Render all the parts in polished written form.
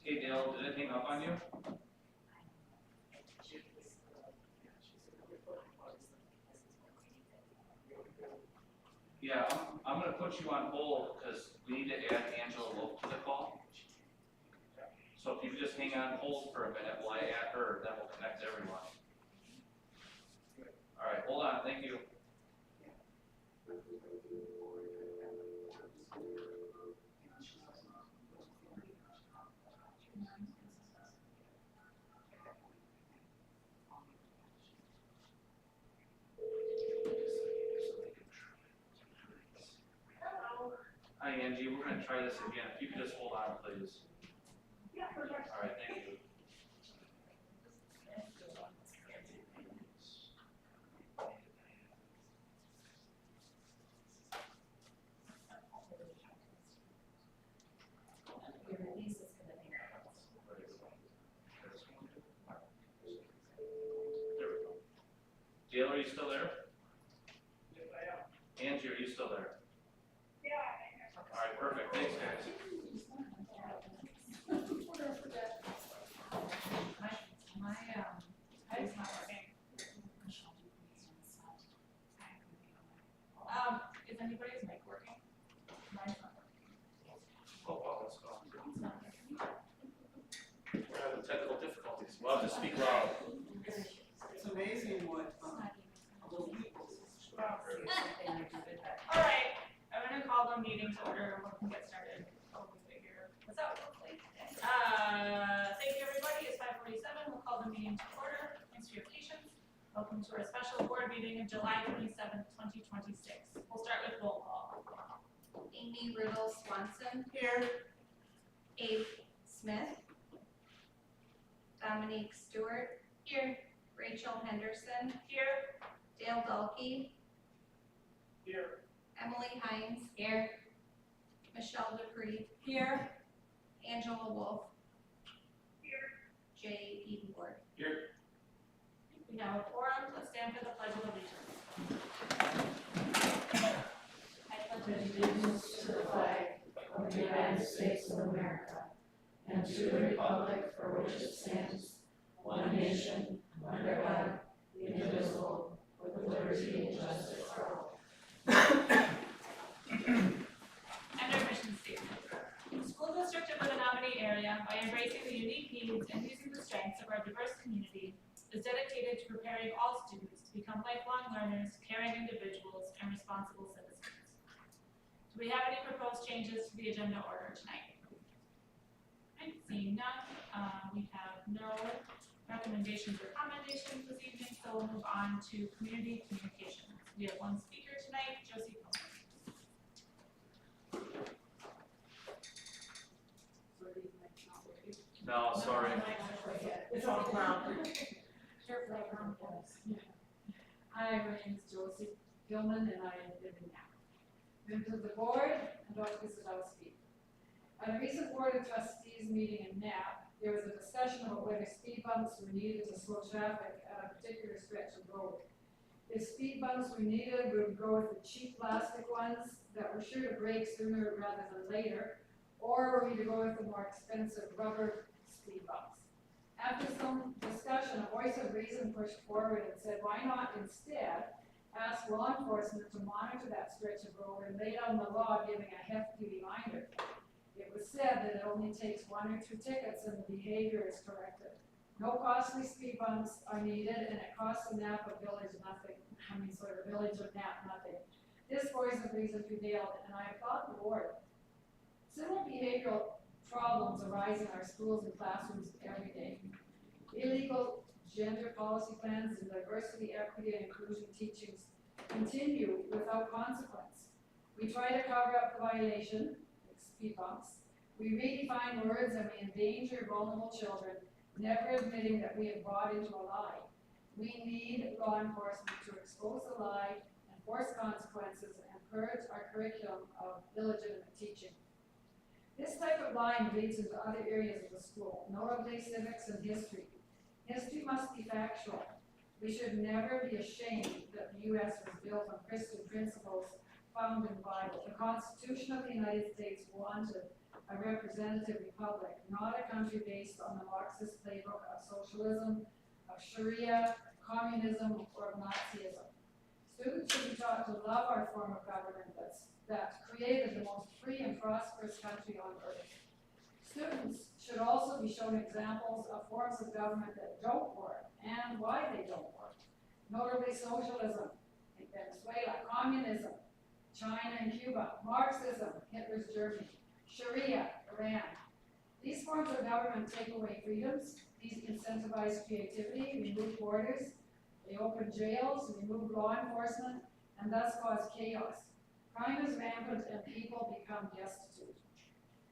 Hey Dale, did it hang up on you? Yeah, I'm going to put you on hold because we need to add Angela Wolf to the call. So if you could just hang on hold for a minute while I add her, then we'll connect everyone. All right, hold on, thank you. Hi Angie, we're going to try this again. If you could just hold on, please. Yeah, for sure. All right, thank you. There we go. Dale, are you still there? Yes, I am. Angie, are you still there? Yeah. All right, perfect. Thanks, guys. It's not working. Is anybody's mic working? Mine's not working. Oh, wow, let's go. We're having technical difficulties. We'll have to speak loud. It's amazing what little people. All right, I'm gonna call the meeting to order. We can get started. Hopefully figure this out quickly. Thank you, everybody. It's 5:47. We'll call the meeting to order. Thanks for your patience. Welcome to our special board meeting of July 27th, 2026. We'll start with roll call. Amy Riddle Swanson. Here. Abe Smith. Dominique Stewart. Here. Rachel Henderson. Here. Dale Dahlke. Here. Emily Hines. Here. Michelle Dupree. Here. Angela Wolf. Here. Jay Edenborg. Here. We have a quorum. Let's stand for the Pledge of Allegiance. I pledge allegiance to the flag of the United States of America and to the republic for which it stands, one nation, under God, indivisible, with liberty and justice for all. And our mission statement. The school district of the Menominee area, by embracing the unique needs and using the strengths of our diverse community, is dedicated to preparing all students to become lifelong learners, caring individuals, and responsible citizens. Do we have any proposed changes to the agenda order tonight? Okay, seeing none, we have no recommendations or commendations this evening, so we'll move on to community communications. We have one speaker tonight, Josie Coleman. No, sorry. It's on ground. Hi, my name is Josie Gilman and I live in Knapp. Members of the board and Dr. Sadowski. At a recent board of trustees meeting in Knapp, there was a discussion about whether speed bumps were needed to slow traffic at a particular stretch of road. If speed bumps were needed, we would go with the cheap plastic ones that were sure to break sooner rather than later, or were we to go with the more expensive rubber speed bumps? After some discussion, a voice of reason pushed forward and said, why not instead ask law enforcement to monitor that stretch of road and lay down the law giving a hefty reminder? It was said that it only takes 1 or 2 tickets and the behavior is corrected. No costly speed bumps are needed and it costs the Napa village nothing. The village of Napa nothing. This voice of reason prevailed and I applaud the board. Similar behavioral problems arise in our schools and classrooms every day. Illegal gender policy plans and diversity, equity, and inclusion teachings continue without consequence. We try to cover up the violation, like speed bumps. We redefine words and we endanger vulnerable children, never admitting that we have bought into a lie. We need law enforcement to expose the lie, enforce consequences, and purge our curriculum of illegitimate teaching. This type of lying bleeds into other areas of the school, notably civics and history. History must be factual. We should never be ashamed that the U.S. was built on Christian principles found in the Bible. The Constitution of the United States wanted a representative republic, not a country based on the Marxist playbook of socialism, of Sharia, communism, or of Nazism. Students should be taught to love our form of government that created the most free and prosperous country on earth. Students should also be shown examples of forms of government that don't work and why they don't work. Notably socialism in Venezuela, communism, China and Cuba, Marxism, Hitler's Germany, Sharia, Iran. These forms of government take away freedoms, these incentivize creativity, remove borders, they open jails, remove law enforcement, and thus cause chaos. Crime is rampant and people become destitute.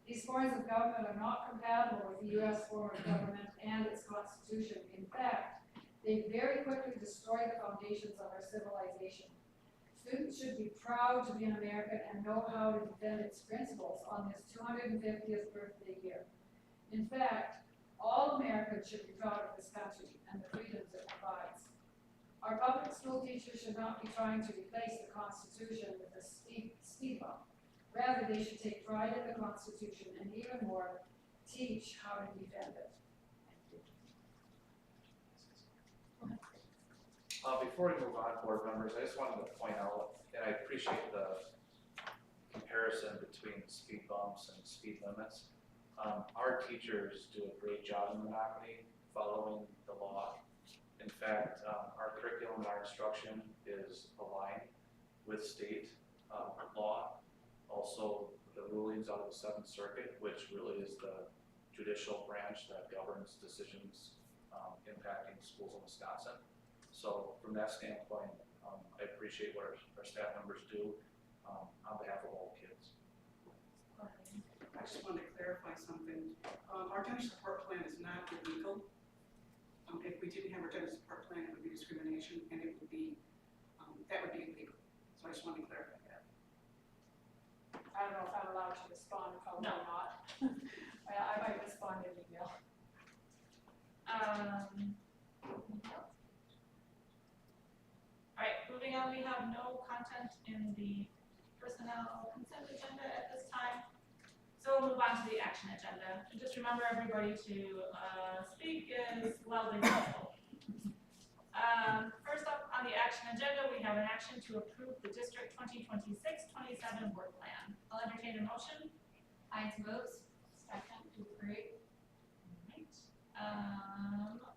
These forms of government are not compatible with the U.S. form of government and its constitution. In fact, they very quickly destroy the foundations of our civilization. Students should be proud to be an American and know how to defend its principles on this 250th birthday year. In fact, all Americans should be proud of this country and the freedoms it provides. Our public school teachers should not be trying to replace the Constitution with a speed bump. Rather, they should take pride in the Constitution and even more, teach how to defend it. Before we move on, board members, I just wanted to point out, and I appreciate the comparison between speed bumps and speed limits. Our teachers do a great job in Menominee following the law. In fact, our curriculum and our instruction is aligned with state law. Also, the rulings out of the Seventh Circuit, which really is the judicial branch that governs decisions impacting schools in Wisconsin. So from that standpoint, I appreciate what our staff members do on behalf of all kids. I just wanted to clarify something. Our attendance support plan is not illegal. If we didn't have our attendance support plan, it would be discrimination, and it would be, that would be illegal. So I just wanted to clarify that. I don't know if I'm allowed to respond, probably No. not. I might respond in email. All right, moving on, we have no content in the personnel consent agenda at this time. So we'll move on to the action agenda. And just remember everybody to speak as loudly as possible. First up on the action agenda, we have an action to approve the District 2026-27 work plan. I'll entertain a motion. Hines moves. Second. Great. Alright.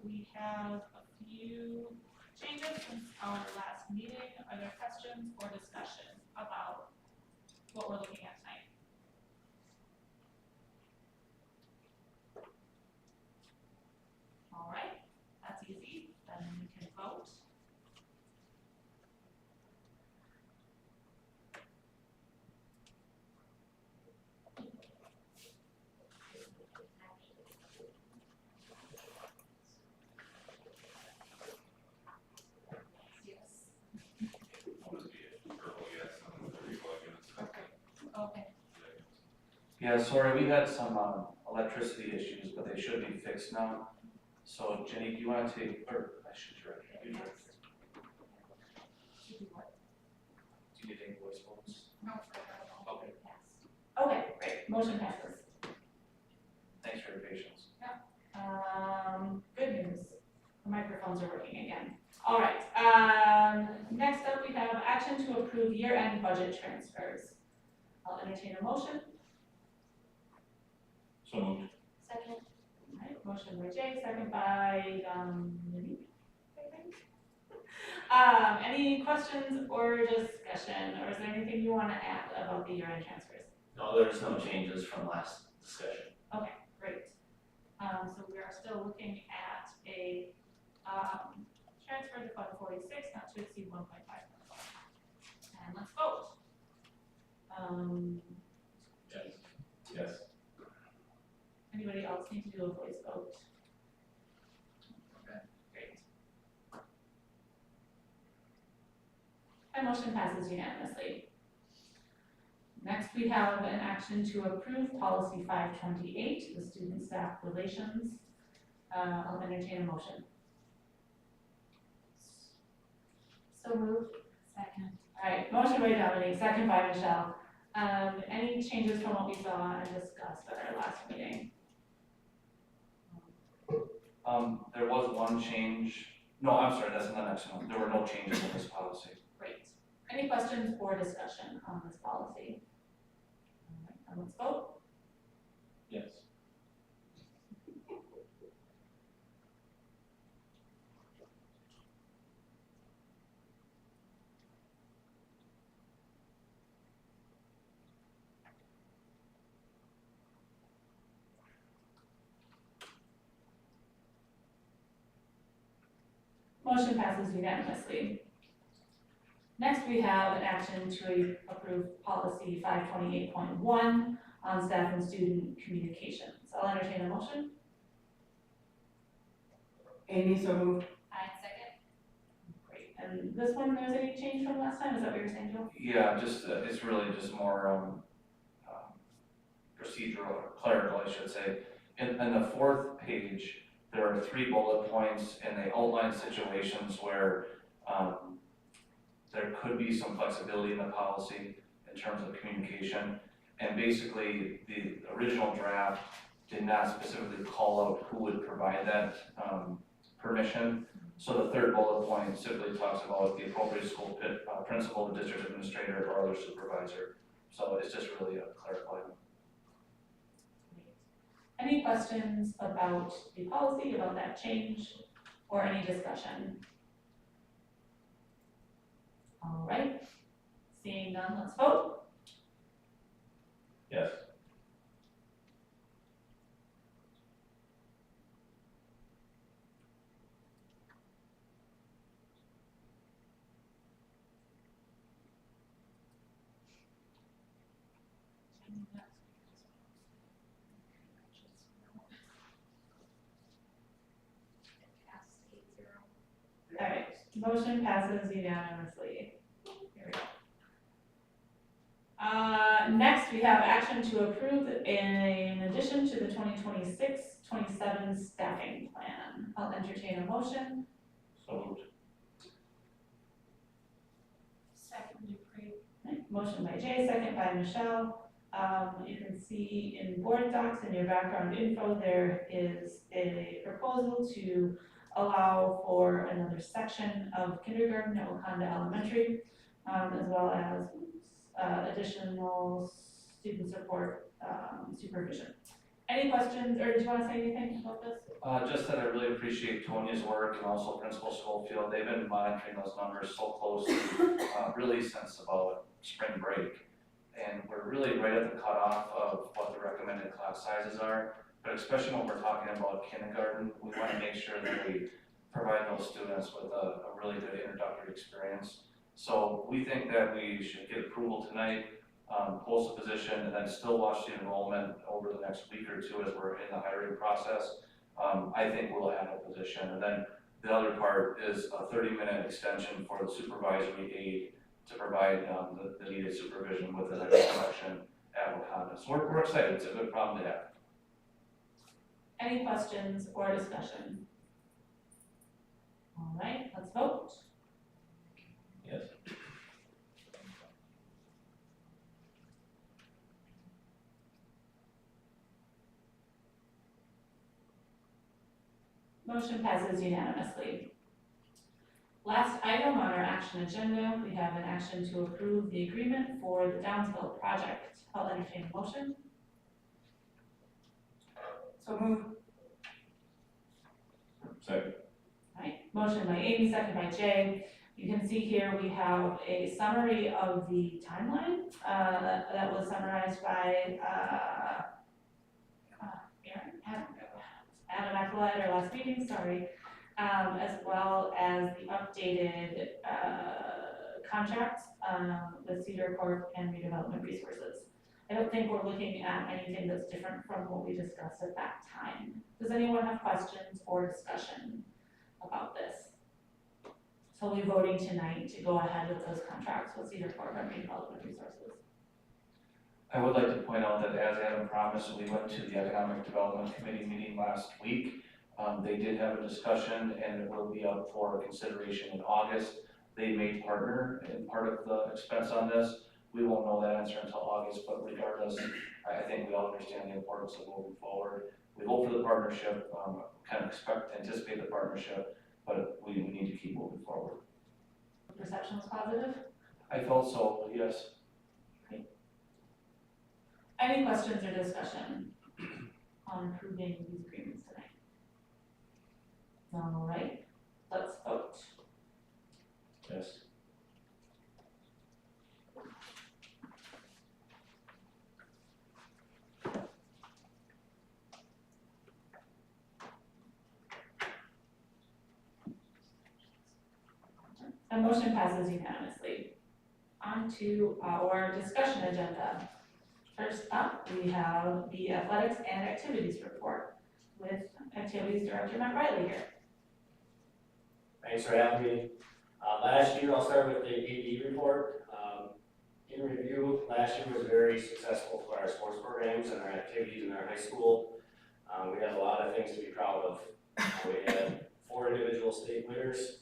We have a few changes since our last meeting. Are there questions or discussion about what we're looking at tonight? All right, that's easy. Then we can vote. Yes. Okay. Yeah, sorry, we had some electricity issues, but they should be fixed now. So Jenny, do you want to take, or I should try. Do you need any voice votes? No. Okay, Okay, great. Motion passes. thanks for your patience. Good news. The microphones are working again. All right, next up we have action to approve year-end budget transfers. I'll entertain a motion. So moved. Second. All right, motion by Jay, second by Dominique, I think. Any questions or discussion, or is there anything you want to add about the year-end transfers? No, there's no changes from last discussion. Okay, great. So we are still looking at a, transfer to Fund 46, not to exceed 1.5 million. And let's vote. Yes. Anybody else need to do a voice vote? Okay, great. And motion passes unanimously. Next, we have an action to approve policy 528, the student staff relations. I'll entertain a motion. So moved. Second. Alright, motion by Dominique, second by Michelle. Any changes from what we saw and discussed at our last meeting? There was one change, no, I'm sorry, that's in the next one, there were no changes in this policy. Great. Any questions or discussion on this policy? Alright, then let's vote. Yes. Motion passes unanimously. Next, we have an action to approve policy 528.1 on staff and student communications. I'll entertain a motion. Amy, so moved. I second. Great. And this one, there's any change from last time? Is that what you're saying, Joe? Yeah, just, it's really just more, procedural, or clerical, I should say. In the fourth page, there are 3 bullet points, and they outline situations where, there could be some flexibility in the policy in terms of communication. And basically, the original draft did not specifically call out who would provide that, permission. So the third bullet point simply talks about the appropriate school principal, the district administrator, or other supervisor. So it's just really a clerical item. Any questions about the policy, about that change, or any discussion? All right, seeing none, let's vote. Yes. Passed 8-0. All right, motion passes unanimously. Here we go. Next, we have action to approve in addition to the 2026-27 staffing plan. I'll entertain a motion. So moved. Second, Dupree. Right, motion by Jay, second by Michelle. You can see in board docs in your background info, there is a proposal to allow for another section of kindergarten at Wakanda Elementary, as well as additional student support supervision. Any questions, or did you want to say anything about this? Just that I really appreciate Tonia's work and also Principal Schofield. They've been monitoring those numbers so closely, really since about spring break. And we're really right at the cutoff of what the recommended class sizes are. But especially when we're talking about kindergarten, we want to make sure that we provide those students with a really good introductory experience. So we think that we should get approval tonight, post the position, and then still watch the enrollment over the next week or two as we're in the hiring process. I think we'll have a position. And then the other part is a 30-minute extension for the supervisory aide to provide the needed supervision with the next selection at Wakanda. So we're excited. It's a good problem to have. Any questions or discussion? All right, let's vote. Yes. Motion passes unanimously. Last item on our action agenda, we have an action to approve the agreement for the Downsville project. I'll entertain a motion. So moved. Second. Right, motion by Amy, second by Jay. You can see here we have a summary of the timeline that was summarized by Adam Eckel at our last meeting, sorry, as well as the updated contract with Cedar Corp and Redevelopment Resources. I don't think we're looking at anything that's different from what we discussed at that time. Does anyone have questions or discussion about this? So we'll be voting tonight to go ahead with those contracts with Cedar Corp and Redevelopment Resources. I would like to point out that as Adam promised, we went to the Economic Development Committee meeting last week. They did have a discussion and it will be up for consideration in August. They may partner in part of the expense on this. We won't know that answer until August, but regardless, I think we all understand the importance of moving forward. We hope for the partnership, kind of anticipate the partnership, but we need to keep moving forward. Perception was positive? I felt so, yes. Any questions or discussion on approving these agreements tonight? All right, let's vote. Yes. The motion passes unanimously. On to our discussion agenda. First up, we have the athletics and activities report with Activities Director Matt Riley here. Thanks for having me. Last year, I'll start with the AD report. In review, last year was very successful for our sports programs and our activities in our high school. We had a lot of things to be proud of. We had 4 individual state winners,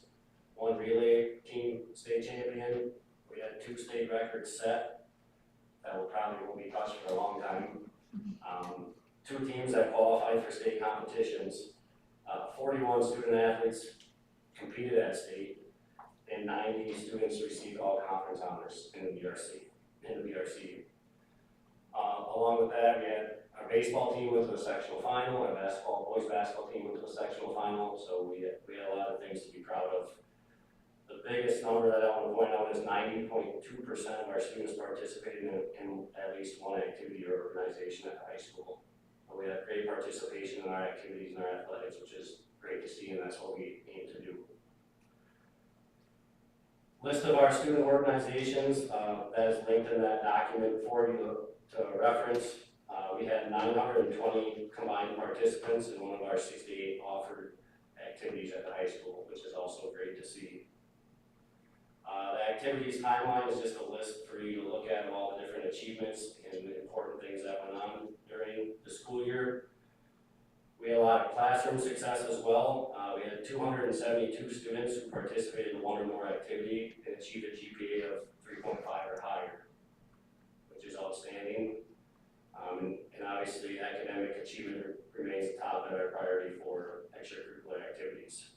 1 relay team state champion. We had 2 state records set that will probably won't be touched for a long time. 2 teams that qualified for state competitions. 41 student athletes competed at state, and 90 students received all conference honors in the BRC. Along with that, we had our baseball team went to a sectional final, our boys basketball team went to a sectional final, so we had a lot of things to be proud of. The biggest number that I want to point out is 90.2% of our students participated in at least one activity or organization at the high school. We had great participation in our activities and our athletics, which is great to see, and that's what we aim to do. List of our student organizations, that is linked in that document for you to reference. We had 920 combined participants in one of our 68 offered activities at the high school, which is also great to see. The activities timeline is just a list for you to look at of all the different achievements and the important things that went on during the school year. We had a lot of classroom success as well. We had 272 students who participated in 1 or more activity and achieved a GPA of 3.5 or higher, which is outstanding. And obviously academic achievement remains top of our priority for extracurricular activities.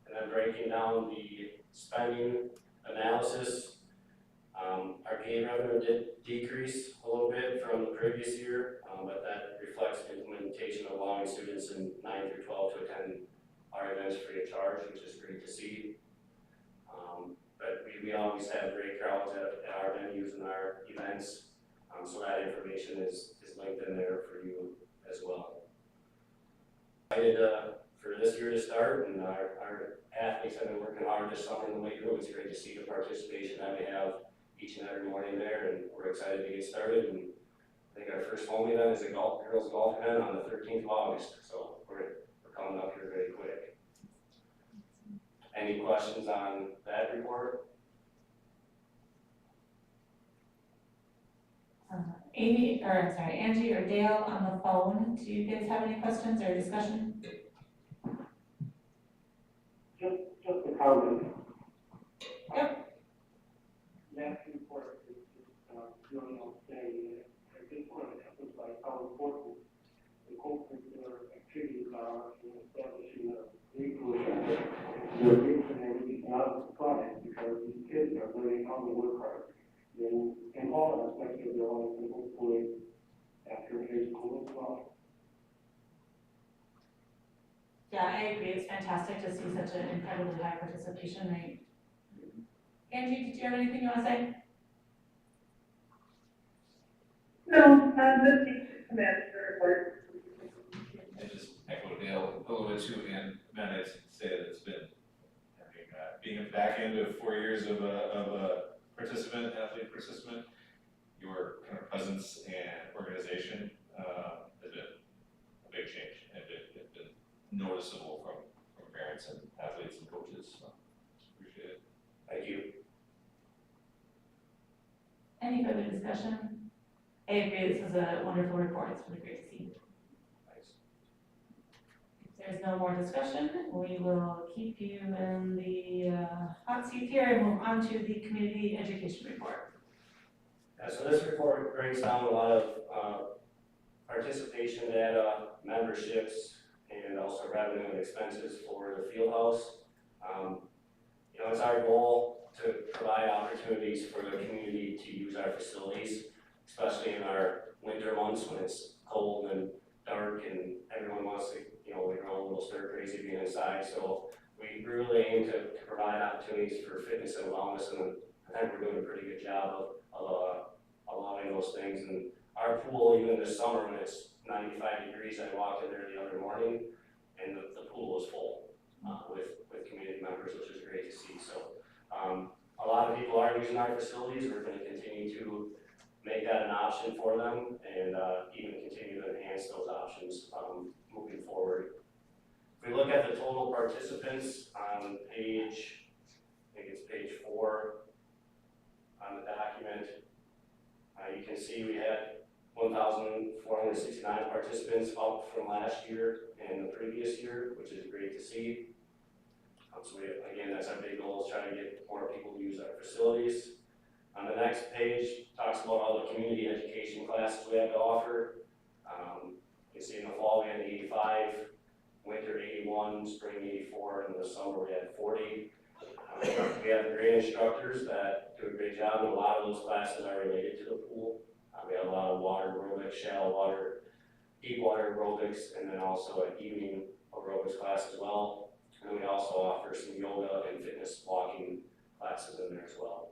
And then breaking down the spending analysis, our PA revenue did decrease a little bit from the previous year, but that reflects the implementation of allowing students in 9 through 12 to attend our events free of charge, which is great to see. But we always have great crowds at our venues and our events, so that information is linked in there for you as well. Excited for this year to start, and our athletes have been working hard this summer in the weight room. It's great to see the participation that we have each and every morning there, and we're excited to get started. And I think our first home event is a girls golf event on the 13th of August, so we're coming up here very quick. Any questions on that report? Angie or Dale on the phone, do you guys have any questions or discussion? Just a comment. Yep. That report is really outstanding. I just want to emphasize how important the co-curricular activities are in establishing a curriculum. The reason is not a product because these kids are learning how to work hard in all aspects of their life and hopefully after high school as well. Yeah, I agree. It's fantastic to see such an incredibly high participation rate. Angie, did you have anything you want to say? No, this is the manager report. I just echo Dale a little bit too, and Matt, I'd say that it's been, being at the back end of 4 years of a athlete participant, your kind of presence and organization has been a big change, and it's been noticeable from parents and athletes and coaches, so appreciate it. Thank you. Any further discussion? I agree. This is a wonderful report. It's really great to see. Thanks. there's no more discussion, we will keep you in the hot seat here and move on to the community education report. Yeah, so this report breaks down a lot of participation data, memberships, and also revenue and expenses for the field house. You know, it's our goal to provide opportunities for the community to use our facilities, especially in our winter months when it's cold and dark and everyone wants to, you know, we're all a little stir crazy being inside. So we really aim to provide opportunities for fitness and wellness, and I think we're doing a pretty good job of allowing those things. And our pool, even this summer when it's 95 degrees, I walked in there the other morning and the pool was full with community members, which is great to see. So a lot of people are using our facilities. We're going to continue to make that an option for them and even continue to enhance those options moving forward. If we look at the total participants on page, I think it's page 4 on the document, you can see we had 1,469 participants up from last year and the previous year, which is great to see. So we, again, that's our big goal, is try to get more people to use our facilities. On the next page, talks about all the community education classes we have to offer. You can see in the fall we had 85, winter 81, spring 84, and in the summer we had 40. We have great instructors that do a great job, and a lot of those classes are related to the pool. We have a lot of water aerobics, shallow water, deep water aerobics, and then also an evening aerobics class as well. And we also offer some yoga and fitness walking classes in there as well.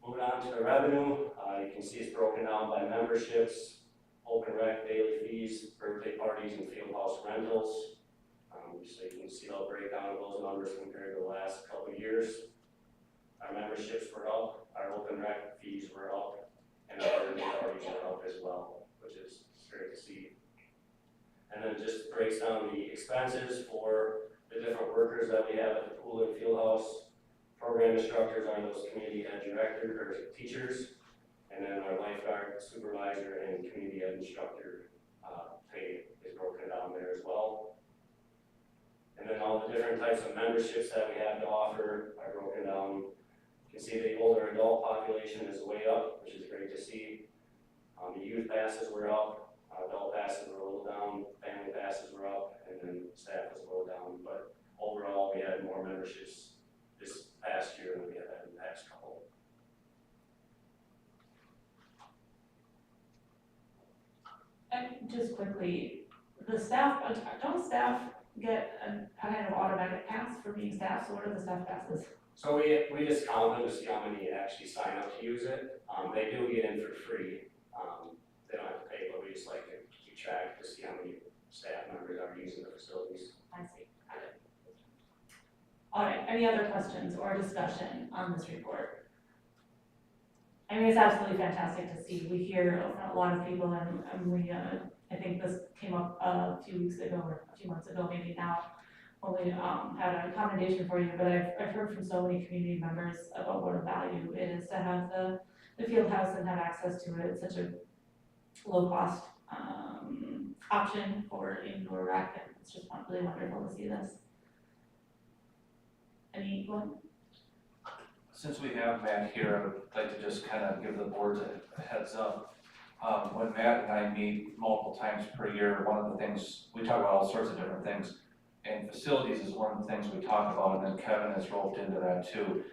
Moving on to the revenue, you can see it's broken down by memberships, open rec daily fees, birthday parties, and field house rentals. So you can see I'll break down those numbers compared to the last couple of years. Our memberships were up, our open rec fees were up, and our birthday parties were up as well, which is great to see. And then just breaks down the expenses for the different workers that we have at the pool and field house. Program instructors are those community ed directors or teachers, and then our lifeguard supervisor and community ed instructor pay is broken down there as well. And then all the different types of memberships that we have to offer are broken down. You can see the older adult population is way up, which is great to see. The youth passes were up, adult passes were a little down, family passes were up, and then staff was a little down. But overall, we had more memberships this past year than we have had in the past couple. And just quickly, the staff, don't staff get a kind of automatic pass for being staff, so what are the staff passes? So we just count them to see how many actually sign up to use it. They do get in for free. They don't have to pay, but we just like to keep track to see how many staff members are using the facilities. I see, got it. All right, any other questions or discussion on this report? I mean, it's absolutely fantastic to see. We hear from a lot of people, and we, I think this came up a few weeks ago or a few months ago, maybe now, when we had a commendation for you, but I've heard from so many community members about what a value it is to have the field house and have access to it. It's such a low cost option for indoor rec, and it's just really wonderful to see this. Anyone? Since we have Matt here, I would like to just kind of give the board a heads up. When Matt and I meet multiple times per year, one of the things, we talk about all sorts of different things, and facilities is one of the things we talk about, and then Kevin has roped into that too.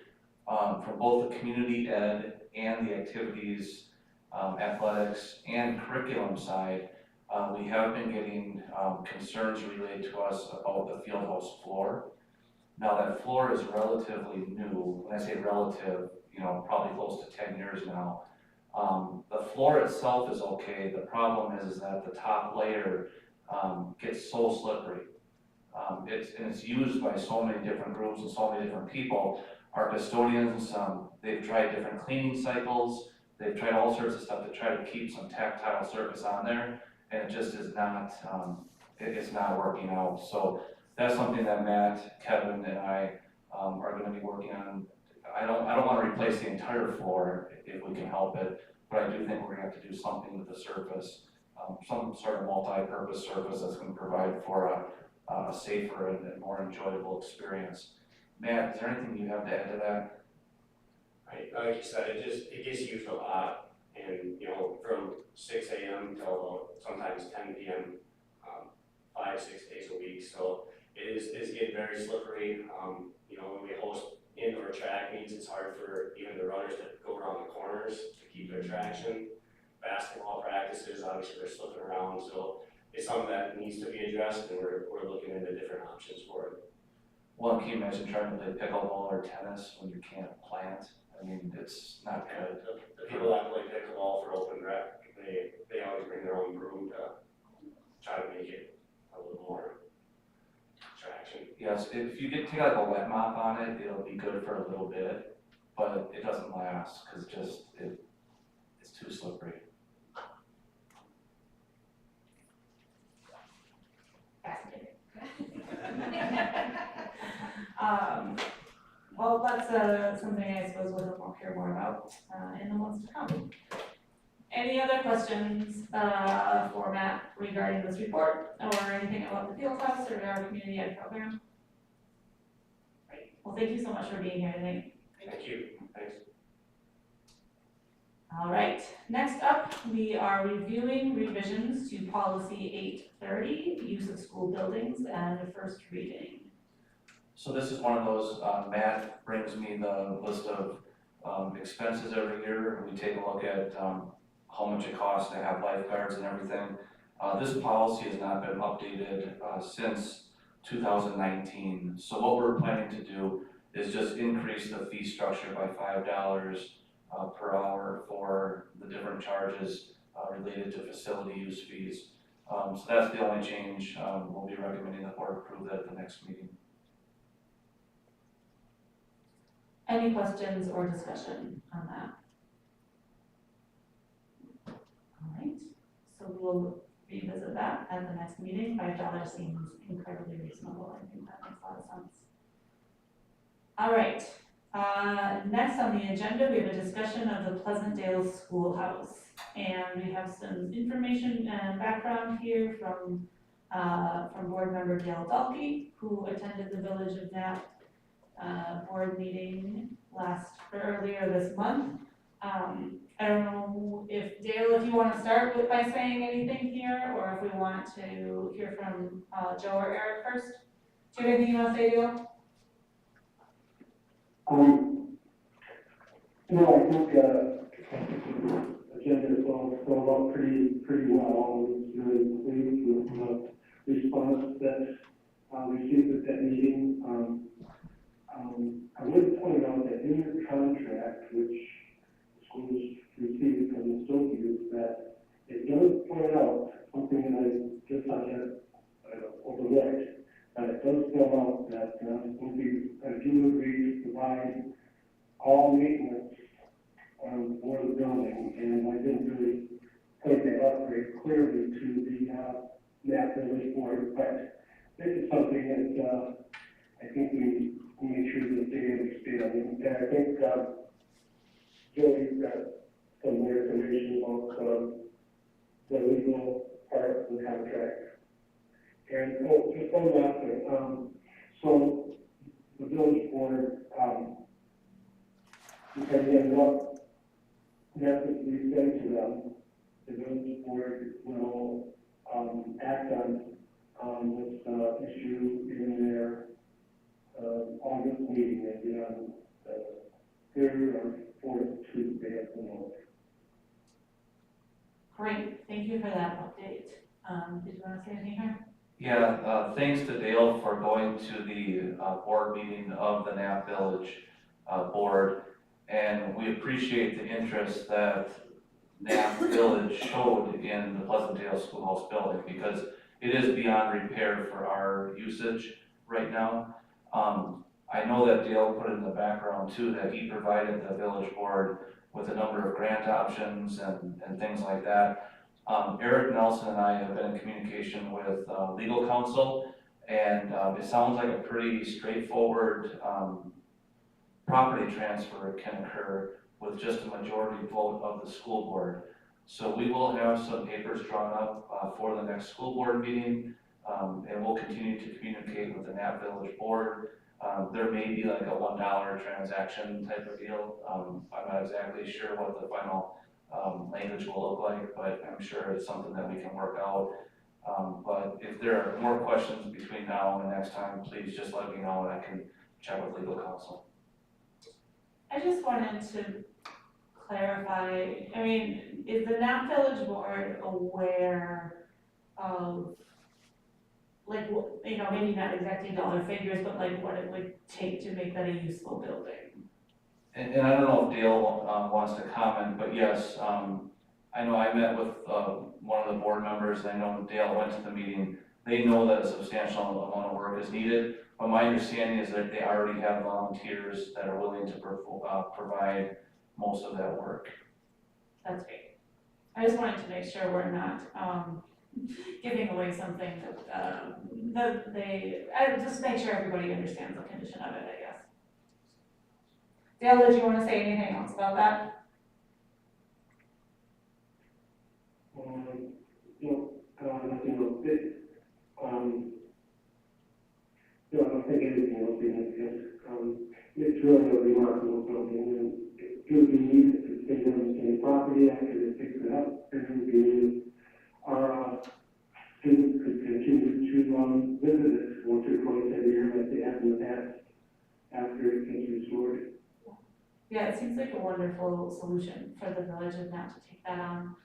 For both the community ed and the activities, athletics and curriculum side, we have been getting concerns relayed to us about the field house floor. Now that floor is relatively new. When I say relative, you know, probably close to 10 years now. The floor itself is okay. The problem is that the top layer gets so slippery. It's used by so many different groups and so many different people. Our custodians, they've tried different cleaning cycles. They've tried all sorts of stuff to try to keep some tactile surface on there, and it just is not, it's not working out. So that's something that Matt, Kevin, and I are going to be working on. I don't want to replace the entire floor if we can help it, but I do think we're going to have to do something with the surface some sort of multi-purpose surface that's gonna provide for a safer and more enjoyable experience. Matt, is there anything you have to add to that? Right, like you said, it gets used a lot, and, you know, from 6 a.m. till sometimes 10 p.m., 5-6 days a week, so it's getting very slippery. You know, when we host indoor track meets, it's hard for even the runners to go around the corners to keep their traction. Basketball practices, obviously they're slipping around, so it's something that needs to be addressed, and we're looking into different options for it. Well, can you imagine trying to play pickleball or tennis when you can't plant? I mean, it's not good. The people that play pickleball for open rec, they always bring their own broom to try to make it a little more traction. Yes, if you take like a wet mop on it, it'll be good for a little bit, but it doesn't last, cause it's too slippery. Fascinating. Well, that's something I suppose we'll hear more about in the months to come. Any other questions for Matt regarding this report or anything about the field house or our community ed program? Great. Well, thank you so much for being here tonight. Thank you. Thanks. All right, next up, we are reviewing revisions to policy 830, use of school buildings, and a first reading. So this is one of those, Matt brings me the list of expenses every year. We take a look at how much it costs to have lifeguards and everything. This policy has not been updated since 2019. So what we're planning to do is just increase the fee structure by $5 per hour for the different charges related to facility use fees. So that's the only change. We'll be recommending the board approve that at the next meeting. Any questions or discussion on that? All right, so we'll revisit that at the next meeting. $5 seems incredibly reasonable. I think that makes a lot of sense. All right, next on the agenda, we have a discussion of the Pleasantdale Schoolhouse. And we have some information and background here from board member Dale Dalkey, who attended the Village of Knapp board meeting earlier this month. I don't know if Dale, if you want to start by saying anything here, or if we want to hear from Joe or Eric first. Do you have anything you want to say, Dale? No, I think, agenda filled out pretty well. I was really pleased with the response that, received at that meeting. I would point out that in your contract, which schools received from the Soviets, that it does point out something that I just not yet overlooked, but it does spell out that, if you agree to provide all maintenance for the building, and I didn't really point that out very clearly to the Knapp Village Board, but this is something that I think we make sure that they understand. And I think Joey's got some more information about the legal part of the contract. And just one last thing. So the village board, depending on what message we send to them, the village board will act on this issue in their August meeting, maybe on the third or fourth Tuesday of the month. Great, thank you for that update. Did you want to say anything here? Yeah, thanks to Dale for going to the board meeting of the Knapp Village board. And we appreciate the interest that Knapp Village showed in the Pleasantdale Schoolhouse building, because it is beyond repair for our usage right now. I know that Dale put in the background too, that he provided the village board with a number of grant options and things like that. Eric Nelson and I have been in communication with legal counsel, and it sounds like a pretty straightforward property transfer can occur with just a majority vote of the school board. So we will have some papers drawn up for the next school board meeting, and we'll continue to communicate with the Nap Village Board. There may be like a $1 transaction type of deal. I'm not exactly sure what the final language will look like, but I'm sure it's something that we can work out. But if there are more questions between now and next time, please just let me know and I can check with legal counsel. I just wanted to clarify, I mean, is the Nap Village Board aware of, like, you know, maybe not exactly dollar figures, but like what it would take to make that a useful building? And I don't know if Dale wants to comment, but yes, I know I met with one of the board members, and I know Dale went to the meeting. They know that a substantial amount of work is needed, but my understanding is that they already have volunteers that are willing to provide most of that work. That's great. I just wanted to make sure we're not, giving away something that just make sure everybody understands the condition of it, I guess. Dale, did you wanna say anything else about that? I don't think anything else is it's really a remarkable building, and it would be neat if it stayed on the same property after they fix it up, and it would be neat. Our students could continue to visit it once or twice every year like they have in the past after it gets restored. Yeah, it seems like a wonderful solution for the village of Nap to take that on.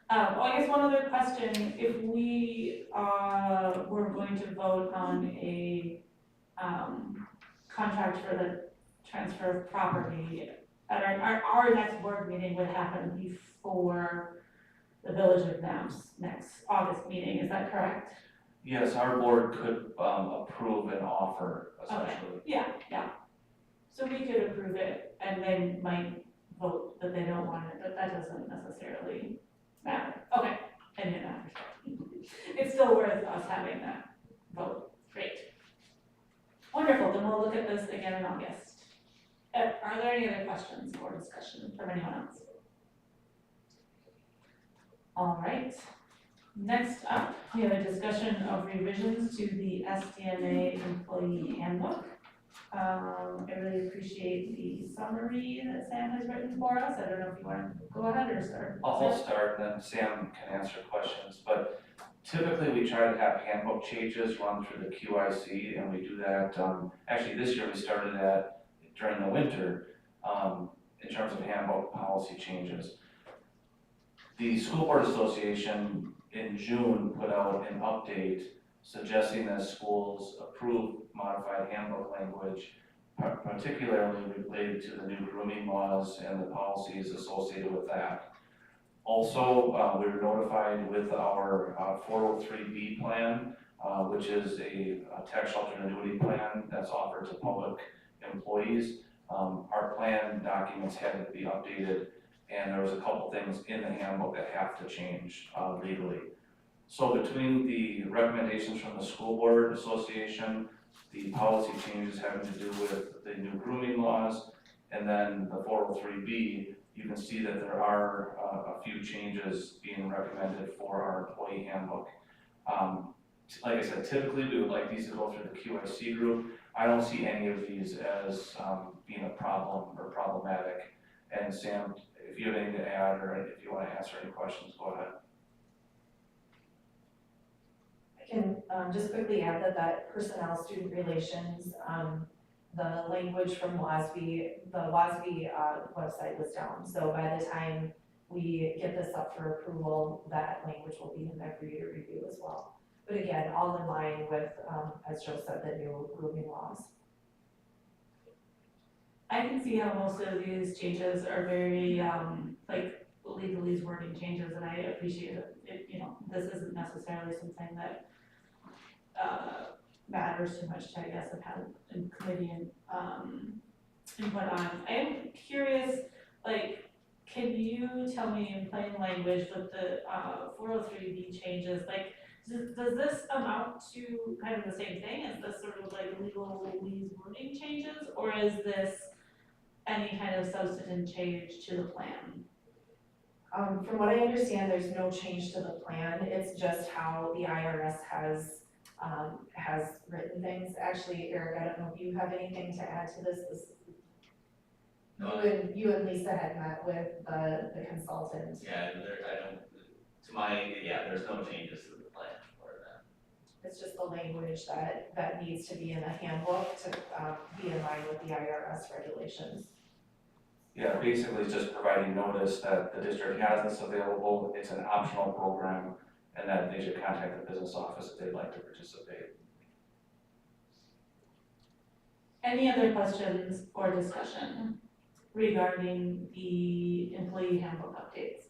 Well, I guess one other question, if we were going to vote on a contract for the transfer of property, at our next board meeting would happen before the village of Nap's next August meeting, is that correct? Yes, our board could approve an offer, essentially. Yeah. So we could approve it, and they might vote that they don't want it, but that doesn't necessarily matter. Okay, I didn't understand. It's still worth us having that vote. Great. Wonderful, then we'll look at this again in August. Are there any other questions or discussion from anyone else? All right, next up, we have a discussion of revisions to the SDNA employee handbook. I really appreciate the summary that Sam has written for us. I don't know if you want to go ahead or start. I'll start, and then Sam can answer questions, but typically we try to have handbook changes run through the QIC, and we do that, actually this year we started that during the winter, in terms of handbook policy changes. The School Board Association in June put out an update suggesting that schools approve modified handbook language, particularly related to the new grooming laws and the policies associated with that. Also, we were notified with our 403B plan, which is a tax shelter annuity plan that's offered to public employees. Our plan documents had to be updated, and there was a couple things in the handbook that have to change legally. So between the recommendations from the School Board Association, the policy changes having to do with the new grooming laws, and then the 403B, you can see that there are a few changes being recommended for our employee handbook. Like I said, typically we would like these to go through the QIC group. I don't see any of these as being a problem or problematic. And Sam, if you have anything to add or if you want to answer any questions, go ahead. I can just quickly add that personnel student relations, the language from WASB, the WASB website was down. So by the time we get this up for approval, that language will be in there for you to review as well. But again, all in line with, as Joe said, the new grooming laws. I can see how most of these changes are very, like legalese wording changes, and I appreciate it, you know, this isn't necessarily something that matters too much to, I guess, have had in committee and input on. I am curious, like, can you tell me in plain language with the 403B changes, like, does this amount to kind of the same thing? Is this sort of like legalese wording changes, or is this any kind of substantive change to the plan? From what I understand, there's no change to the plan, it's just how the IRS has written things. Actually, Eric, I don't know if you have anything to add to this, you and Lisa had met with the consultant. Yeah, and there, there's no changes to the plan for that. It's just the language that needs to be in the handbook to, be in line with the IRS regulations. Yeah, basically it's just providing notice that the district has this available, it's an optional program, and that they should contact the business office if they'd like to participate. Any other questions or discussion regarding the employee handbook updates?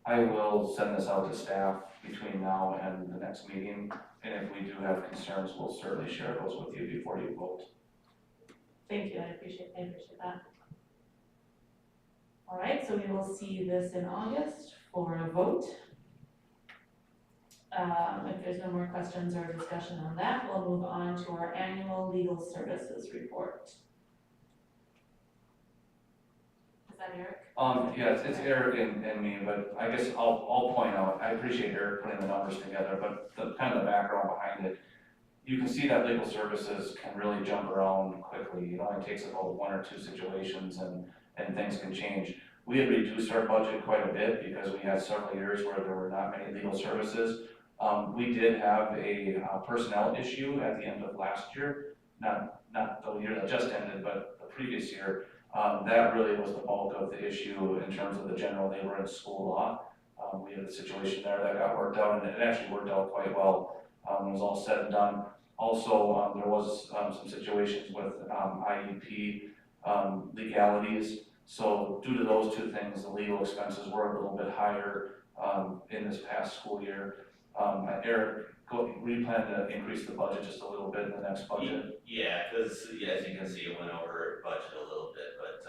I will send this out to staff between now and the next meeting, and if we do have concerns, we'll certainly share those with you before you vote. Thank you, I appreciate that. All right, so we will see this in August for a vote. If there's no more questions or discussion on that, we'll move on to our annual legal services report. Is that Eric? Yes, it's Eric and me, but I guess I'll point out, I appreciate Eric putting the numbers together, but the kind of the background behind it, you can see that legal services can really jump around quickly. It only takes about one or two situations and things can change. We had reduced our budget quite a bit because we had several years where there were not many legal services. We did have a personnel issue at the end of last year, not the year that just ended, but the previous year. That really was the bulk of the issue in terms of the general labor and school law. We had a situation there that got worked out, and it actually worked out quite well when it was all said and done. Also, there was some situations with IEP legalities. So due to those two things, the legal expenses were a little bit higher in this past school year. Eric, we plan to increase the budget just a little bit in the next budget. Yeah, because as you can see, it went over budget a little bit, but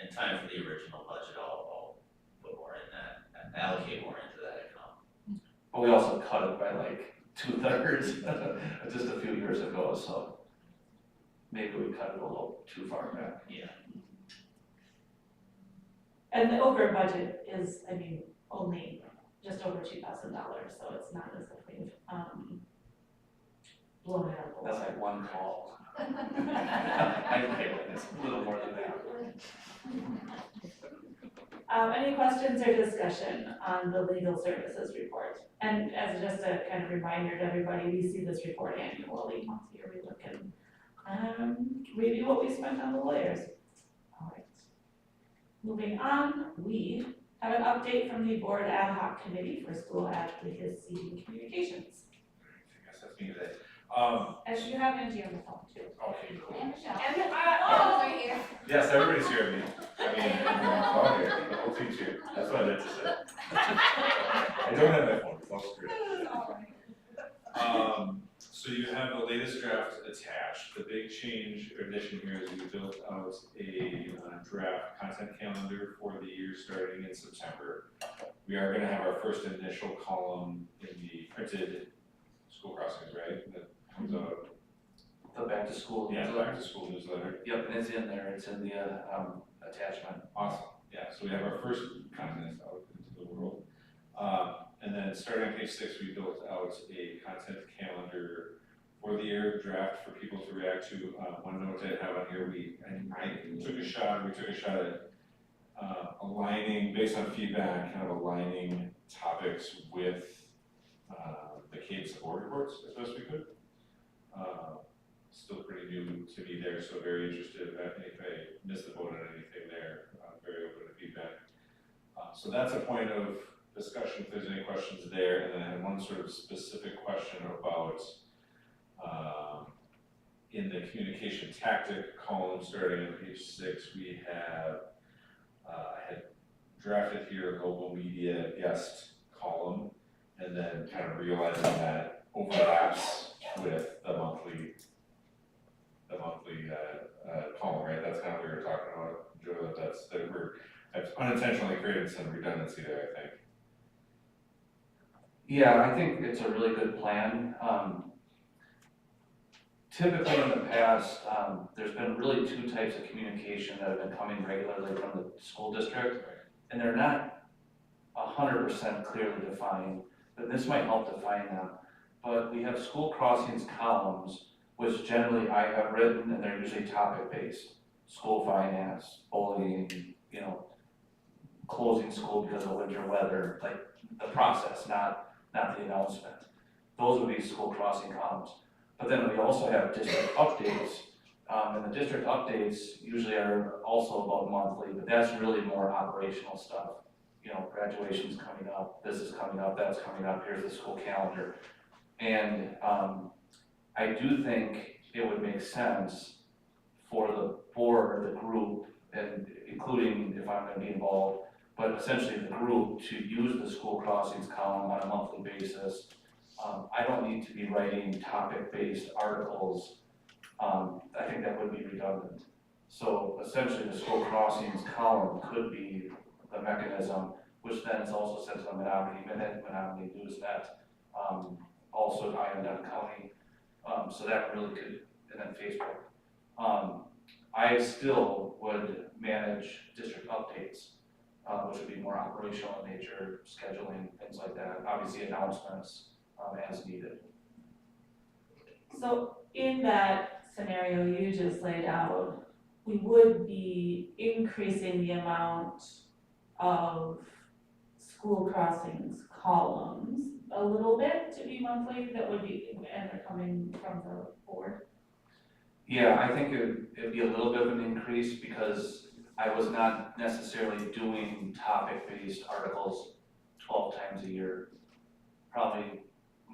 in time for the original budget, I'll put more in that, allocate more into that account. But we also cut it by like 2/3 just a few years ago, so maybe we cut it a little too far back. Yeah. And the over budget is, only just over $2,000, so it's not as if we've, blown it out. That's like one call. It's a little more than that. Any questions or discussion on the legal services report? And as just a kind of reminder to everybody, we see this report annually, once a year we look and review what we spent on the lawyers. All right. Moving on, we have an update from the board ad hoc committee for school advocacy and communications. I guess that's me today. And you have Angie on the phone too. Okay, cool. And Michelle. And Right here. Yes, everybody's hearing me. Okay, the whole team's here. That's what I meant to say. I don't have my phone, it's all screwed up. So you have the latest draft attached. The big change or addition here is we built out a draft content calendar for the year starting in September. We are gonna have our first initial column in the printed school crossings, right? That comes out. The back to school Yeah, newsletter. back to school newsletter. Yep, and it's in there, it's in the attachment. Awesome, yeah, so we have our first content out into the world. And then starting on page 6, we built out a content calendar for the year draft for people to react to. One note I have on here, we took a shot at aligning, based on feedback, kind of aligning topics with the CAPES board reports as best we could. Still pretty new to me there, so very interested if I missed the boat on anything there, very open to feedback. So that's a point of discussion if there's any questions there, and then I had one sort of specific question about in the communication tactic column starting on page 6, we have I had drafted here a global media guest column, and then kind of realizing that overlaps with the monthly column, right? That's kind of what we were talking about, Joe, I've unintentionally created some redundancy there, I think. Yeah, I think it's a really good plan. Typically in the past, there's been really two types of communication that have been coming regularly from the school district. and they're not 100% clearly defined, then this might help define them. But we have school crossings columns, which generally I have written, and they're usually topic-based. School finance, bullying, you know, closing school because of winter weather, like the process, not the announcement. Those would be school crossing columns. But then we also have district updates, and the district updates usually are also about monthly, but that's really more operational stuff. You know, graduation's coming up, this is coming up, that's coming up, here's the school calendar. And I do think it would make sense for the board, the group, and including if I'm gonna be involved, but essentially the group to use the school crossings column on a monthly basis. I don't need to be writing topic-based articles. I think that would be redundant. So essentially the school crossings column could be the mechanism, which then is also sent to the Menominee Minute, Menominee Newsnet, also Iron County. So that really could, and then Facebook. I still would manage district updates, which would be more operational in nature, scheduling, things like that, obviously announcements, as needed. So in that scenario you just laid out, we would be increasing the amount of school crossings columns a little bit to be monthly, that would be, and they're coming from the board. Yeah, I think it'd be a little bit of an increase because I was not necessarily doing topic-based articles 12 times a year. Probably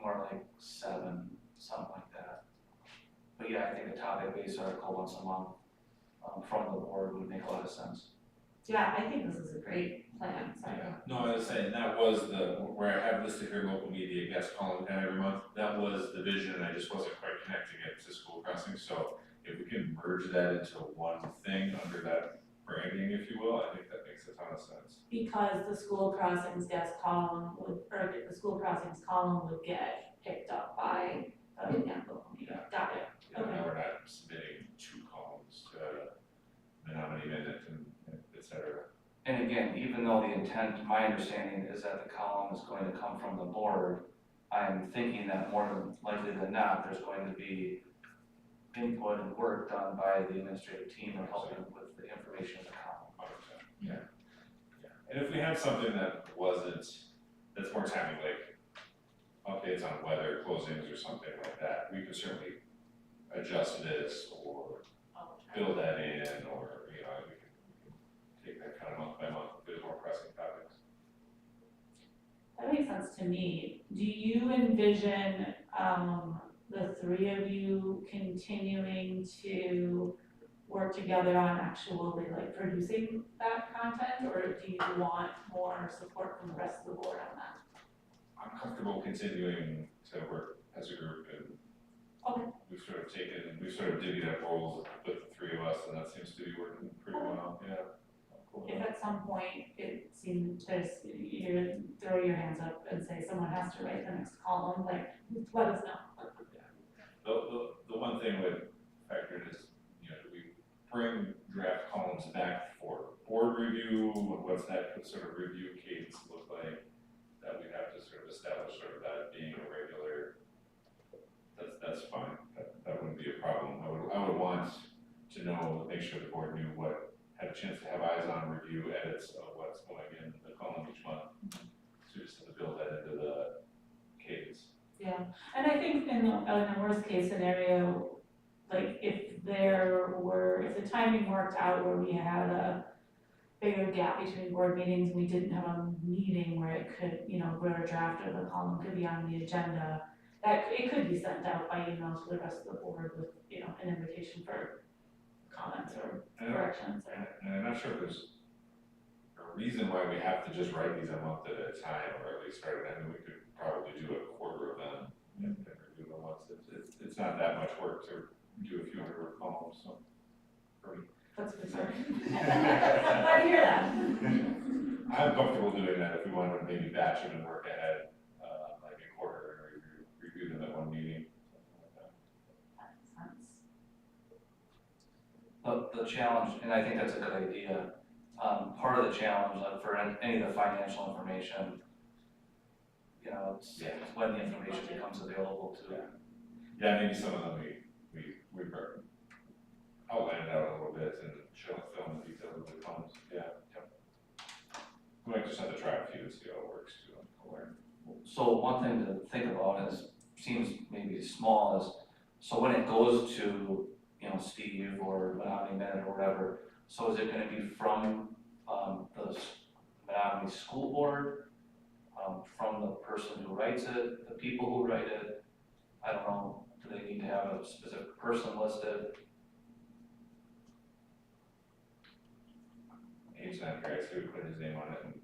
more like 7, something like that. But yeah, I think a topic-based article once a month from the board would make a lot of sense. Yeah, I think this is a great plan, sorry. Yeah, no, I was saying, that was where I have listed here local media guest column every month, that was the vision, and I just wasn't quite connecting it to school crossing, so if we can merge that into one thing under that branding, if you will, I think that makes a ton of sense. Because the school crossings guest column would, or the school crossings column would get picked up by the local media, got it. You know, now we're not submitting 2 columns to Menominee Minute and et cetera. And again, even though the intent, my understanding is that the column is going to come from the board, I'm thinking that more than likely than not, there's going to be input and work done by the administrative team or helping with the information in the column. 100%, yeah. And if we have something that wasn't, that's more timely, like updates on weather, closings or something like that, we could certainly adjust this or build that in, or, you know, we can take that kind of month by month, if there's more pressing topics. That makes sense to me. Do you envision, the 3 of you continuing to work together on actually like producing that content, or do you want more support from the rest of the board on that? I'm comfortable continuing to work as a group, and Okay. we've sort of divvied up roles with the 3 of us, and that seems to be working pretty well, yeah. Cool. If at some point it seems you throw your hands up and say someone has to write the next column, like, let us know. The one thing with factor in is, you know, do we bring draft columns back for board review? What's that sort of review cadence look like? That we'd have to sort of establish sort of that being a regular, that's fine, that wouldn't be a problem. I would want to know, make sure the board knew had a chance to have eyes on review edits of what's going in the column each month. So just to build that into the cadence. Yeah, and I think in a worst case scenario, like if the timing worked out where we had a bigger gap between board meetings, we didn't have a meeting where it could, you know, where a draft of the column could be on the agenda, that it could be sent out by email to the rest of the board with, you know, an invitation for comments or corrections or. And I'm not sure if there's a reason why we have to just write these a month at a time, or at least start it. I mean, we could probably do a quarter of them and review them once. It's not that much work to do a few hundred word columns, so. For me. That's a good start. Glad to hear that. I'm comfortable doing that if we want to maybe batch them and work ahead, like a quarter, and review them at one meeting, something like that. That makes sense. The challenge, and I think that's a good idea, part of the challenge, for any of the financial information, you know, it's Yeah. when the information becomes available to. Yeah, maybe some of them we outlined it out a little bit and show film the details of the funds, yeah. We might just have to try a few and see how it works too, and learn. So one thing to think about is, seems maybe small, is, so when it goes to, you know, Steve or Menominee Minute or whatever, so is it gonna be from, the Menominee School Board? From the person who writes it, the people who write it? I don't know, do they need to have a specific person listed? Abe's not here, so we put his name on it and.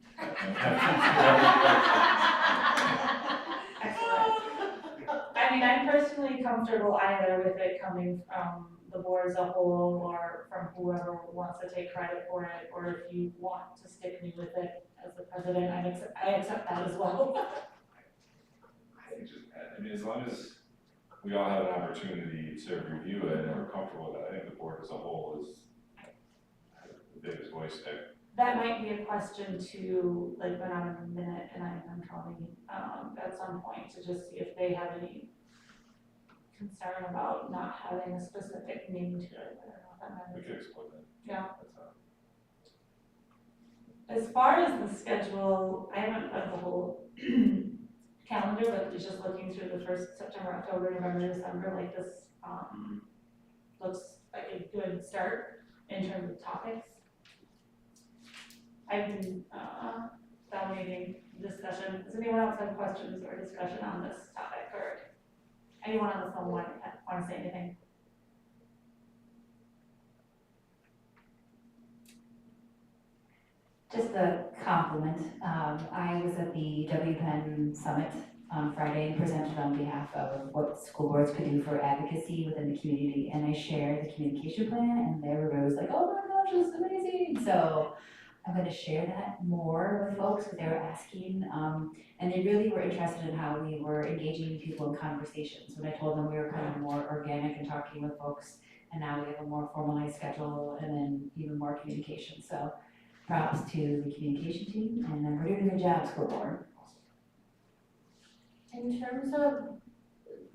Excellent. I mean, I'm personally comfortable either with it coming from the board as a whole or from whoever wants to take credit for it, or if you want to stick me with it as the president, I accept that as well. I think just, I mean, as long as we all have an opportunity to review it and we're comfortable with it, I think the board as a whole is the biggest voice there. That might be a question to, like, Menominee Minute and I'm probably, at some point, to just see if they have any concern about not having a specific name to it. I don't know if that matters. We could explore that. Yeah. That's, As far as the schedule, I haven't read the whole calendar, but just looking through the first September, October, November, December, like this, looks like a good start in terms of topics. I've been, dominating discussion. Does anyone else have questions or discussion on this topic, or anyone on the phone want to say anything? Just a compliment. I was at the WPEN Summit on Friday and presented on behalf of what school boards could do for advocacy within the community. And I shared the communication plan and everybody was like, oh my gosh, this is amazing. So I'm going to share that more with folks because they were asking. And they really were interested in how we were engaging people in conversations. When I told them we were kind of more organic and talking with folks, and now we have a more formalized schedule and then even more communication. So props to the communication team, and then we're doing a good job, school board. In terms of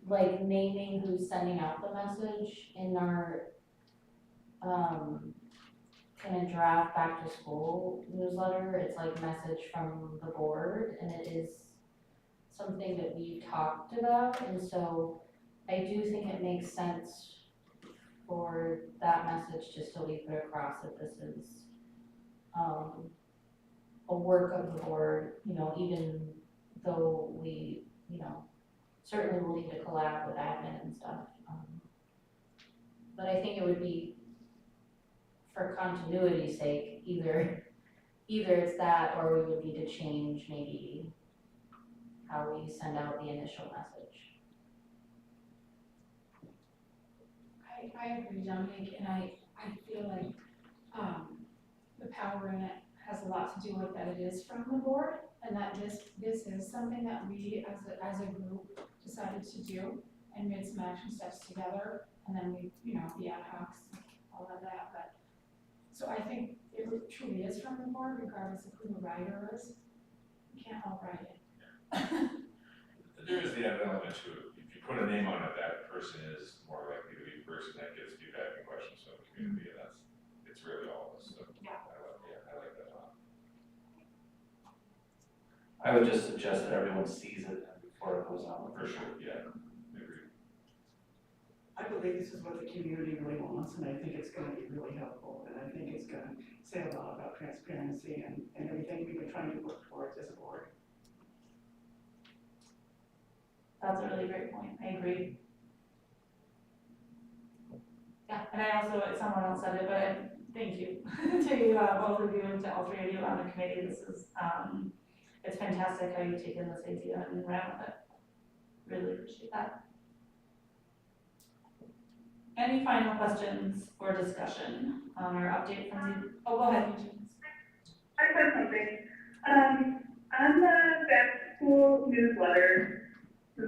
like naming who's sending out the message in our kind of draft back to school newsletter, it's like message from the board, and it is something that we've talked about, and so I do think it makes sense for that message just to leave it across that this is a work of the board, you know, even though we, you know, certainly will need to collab with admin and stuff. But I think it would be, for continuity's sake, either it's that or we would need to change maybe how we send out the initial message. I agree, Dominique, and I feel like, the power in it has a lot to do with that it is from the board, and that this is something that we as a group decided to do and made some action steps together, and then we, you know, the ad hocs, all of that, but, so I think it truly is from the board, regardless of who the writer is. We can't all write it. There is the other element to it. If you put a name on it, that person is more likely to be the person that gets feedback and questions from the community, and it's really all of us, so. Yeah. I like that a lot. I would just suggest that everyone sees it before it goes out. For sure, yeah, I agree. I believe this is what the community really wants, and I think it's gonna be really helpful, and I think it's gonna say a lot about transparency and everything we've been trying to work towards as a board. That's a really great point, I agree. Yeah, and I also, someone else said it, but thank you to both of you and to all three of you on the committee. This is, it's fantastic how you've taken this idea and ran with it. Really appreciate that. Any final questions or discussion on our update from the, oh, go ahead, Eugene. I said something. On the back to school newsletter, so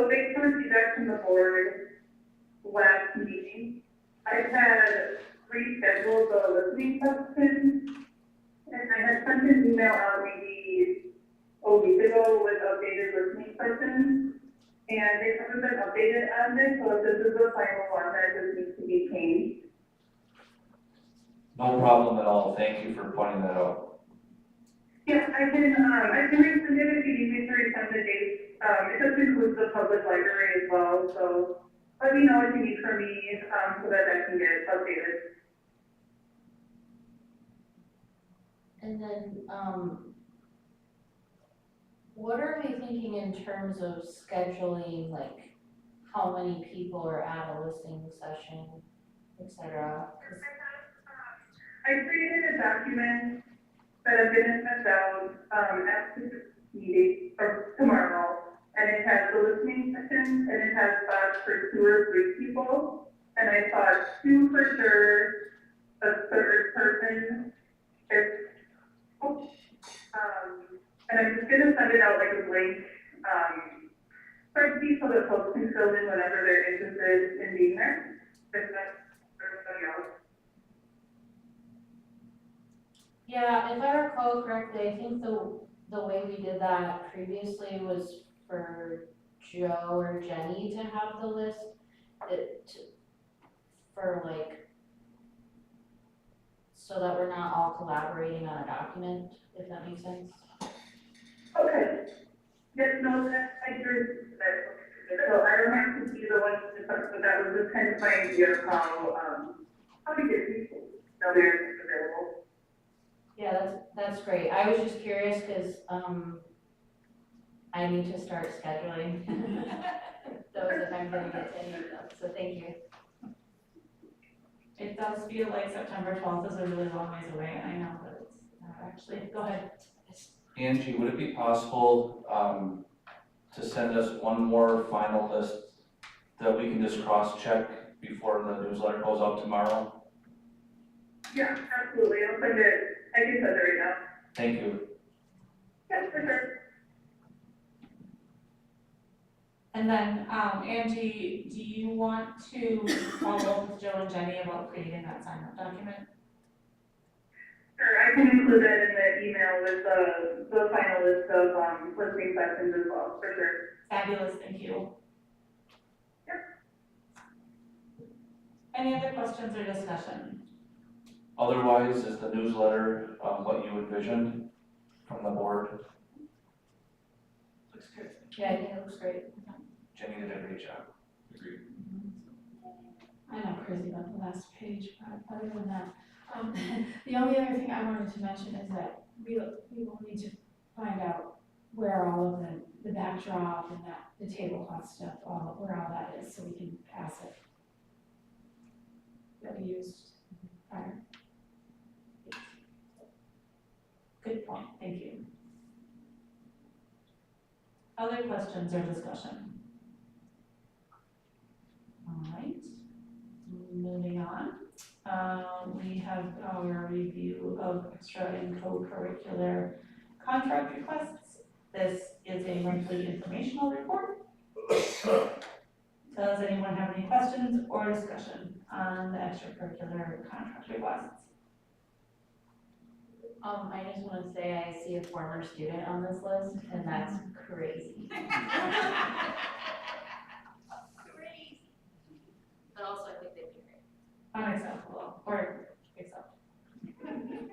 based on feedback from the board last meeting, I've had reschedule the listening session. And I had sent an email out maybe a week ago with updated listening sessions. And they haven't been updated on this, so if this is the final one, that just needs to be changed. No problem at all, thank you for pointing that out. Yeah, I can resend it if you need me to resend the dates. It does include the public library as well, so let me know what you need from me, so that I can get it updated. And then, what are we thinking in terms of scheduling, like, how many people are at a listening session, et cetera? 'Cause I created a document that I'm gonna send out, after this meeting, or tomorrow. And it has the listening sessions, and it has spots for 2 or 3 people. And I thought 2 for sure, a third person, if, and I'm just gonna send it out like a blank, spreadsheet so that folks can fill in whenever they're interested in being there. If that's for everybody else. Yeah, if I recall correctly, I think the way we did that previously was for Joe or Jenny to have the list, for like, so that we're not all collaborating on a document, if that makes sense. Okay. Yes, no, that, I agree with that. So I don't have to be the one to discuss, but that was just kind of my idea of how to get people know they're available. Yeah, that's great. I was just curious because, I need to start scheduling those if I'm gonna get to any of them, so thank you. It does feel like September 12th is a really long ways away, I know, but it's not actually. Go ahead. Angie, would it be possible, to send us one more final list that we can just cross-check before the newsletter goes out tomorrow? Yeah, absolutely. I'll send it. I can send it right now. Thank you. Yeah, for sure. And then, Angie, do you want to follow up with Joe and Jenny about creating that sign-up document? Sure, I can include that in the email with the final list of listening sessions as well, for sure. Fabulous, thank you. Yep. Any other questions or discussion? Otherwise, is the newsletter, what you envisioned from the board? Looks good. Yeah, I think it looks great. Jenny did a great job. Agreed. I'm not crazy about the last page, but other than that, the only other thing I wanted to mention is that we will need to find out where all of the backdrop and the tablecloth stuff, where all that is, so we can pass it. That we used prior. Good point, thank you. Other questions or discussion? All right, moving on. We have our review of extra and co-curricular contract requests. This is a monthly informational report. Does anyone have any questions or discussion on the extracurricular contract requests? I just wanna say I see a former student on this list, and that's crazy. Crazy. But also, I think they'd be great. Unacceptable, or acceptable.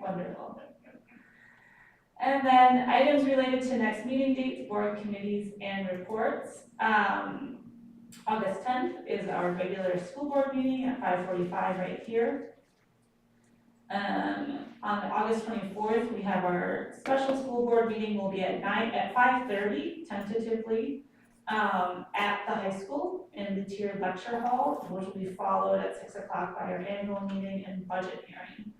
Wonderful. And then items related to next meeting dates, board committees and reports. August 10th is our regular school board meeting at 5:45 right here. On August 24th, we have our special school board meeting, will be at 5:30 tentatively, at the high school in the tiered lecture hall, which will be followed at 6 o'clock by our annual meeting and budget hearing.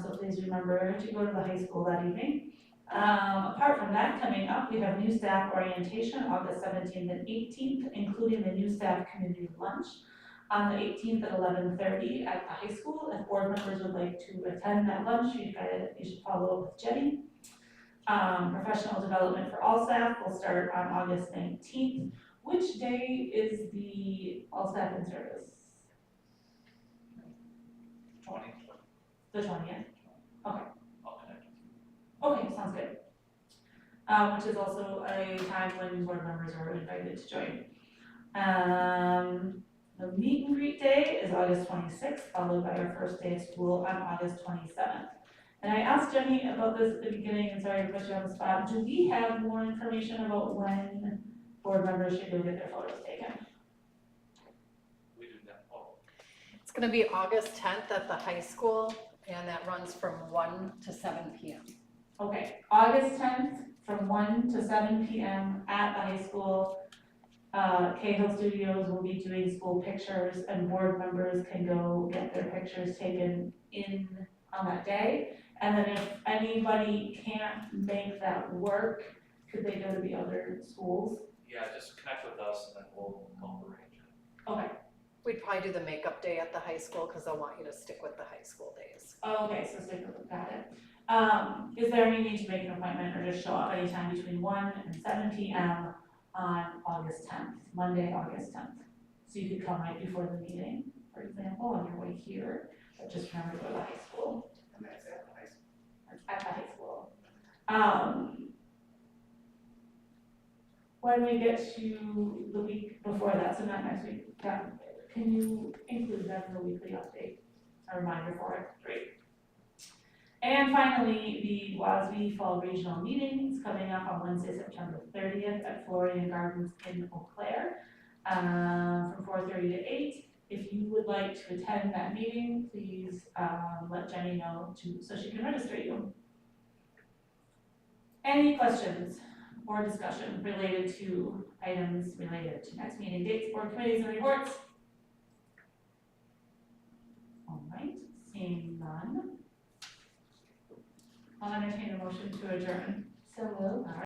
So please remember to go to the high school that evening. Apart from that, coming up, we have new staff orientation, August 17th and 18th, including the new staff community lunch on the 18th at 11:30 at the high school. If board members would like to attend that lunch, you should follow up with Jenny. Professional development for all staff will start on August 19th. Which day is the all staff in service? The 20th? I'll connect. Okay, sounds good. Which is also a time when board members are invited to join. The meet and greet day is August 26th, followed by our first day of school on August 27th. And I asked Jenny about this at the beginning, and sorry to put you on the spot. Do we have more information about when board members should go get their photos taken? We do that, oh, It's gonna be August 10th at the high school, and that runs from 1 to 7 p.m. Okay, August 10th from 1 to 7 p.m. at the high school. Cahill Studios will be doing school pictures, and board members can go get their pictures taken on that day. And then if anybody can't make that work, could they go to the other schools? yeah, just connect with us and then we'll arrange it. Okay, We'd probably do the makeup day at the high school, because they'll want you to stick with the high school days. okay, so stick with it, got it. Is there any need to make an appointment or just show up anytime between 1 and 7 p.m. on August 10th, Monday, August 10th? So you could come right before the meeting, for example, on your way here, but just remember to go to the high school. And that's at the high school. At the high school. When we get to the week before that, so not next week, can you include that in the weekly update? A reminder for it, great. And finally, the WASB Fall Regional Meeting is coming up on Wednesday, September 30th at Florian Gardens in Eau Claire, from 4:30 to 8. If you would like to attend that meeting, please let Jenny know so she can register you. Any questions or discussion related to items related to next meeting dates, board committees, and reports? All right, seeing none. I'll entertain a motion to adjourn. So moved.